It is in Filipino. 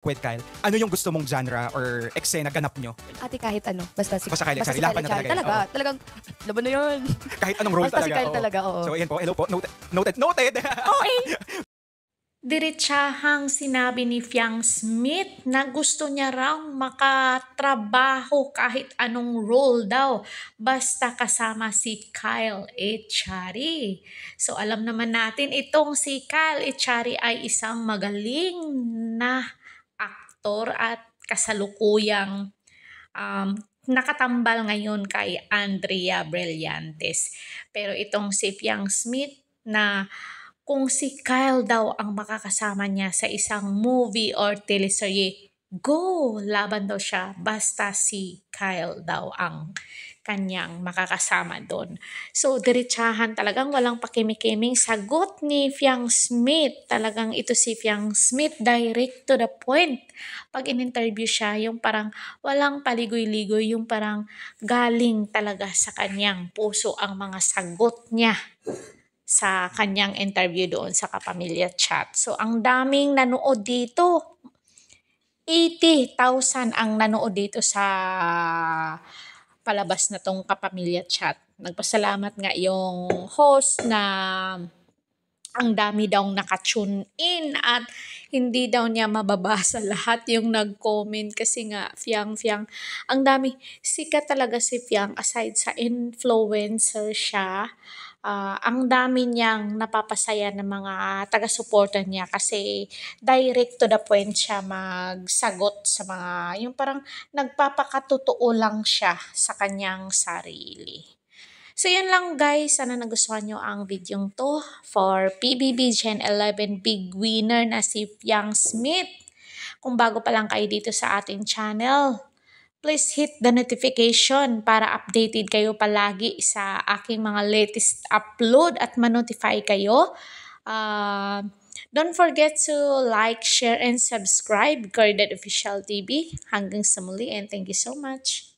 with Kyle, ano yung gusto mong genre or eksena ganap nyo? Ate kahit ano, basta si Basta si laban Kyle na talaga yan, Talaga, oo. talagang laban na yun. Kahit anong role Basta si talaga. Kyle oo. talaga, oo. So ayan po, hello po, noted. Okay. Diretsahang sinabi ni Fiang Smith na gusto niya raw makatrabaho kahit anong role daw basta kasama si Kyle Echari. So alam naman natin itong si Kyle Echari ay isang magaling na aktor at kasalukuyang nakatambal ngayon kay Andrea Brillantes. Pero itong si Fiang Smith na kung si Kyle daw ang makakasama niya sa isang movie or teleserye, go! Laban daw siya basta si Kyle daw ang kanyang makakasama doon. So, diretsahan talagang walang pakimikiming sagot ni Fiang Smith. Talagang ito si Fiang Smith, direct to the point. Pag in-interview siya, yung parang walang paligoy-ligoy, yung parang galing talaga sa kanyang puso ang mga sagot niya sa kanyang interview doon sa Kapamilya Chat. So, ang daming nanood dito. 80,000 ang nanood dito sa palabas na tong Kapamilya Chat. Nagpasalamat nga yung host na ang dami daw naka-tune in at hindi daw niya mababasa lahat yung nag-comment kasi nga Fiang, ang dami, sikat talaga si Fiang aside sa influencer siya. Ang dami niyang napapasaya ng mga taga-suporta niya kasi direct to the point siya magsagot sa mga, yung parang nagpapakatotoo lang siya sa kanyang sarili. So yun lang guys, sana nagustuhan nyo ang video to for PBB Gen 11 big winner na si Fiang Smith. Kung bago pa lang kayo dito sa ating channel, please hit the notification para updated kayo palagi sa aking mga latest upload at ma-notify kayo. Don't forget to like, share, and subscribe Corded Official TV. Hanggang sa muli and thank you so much.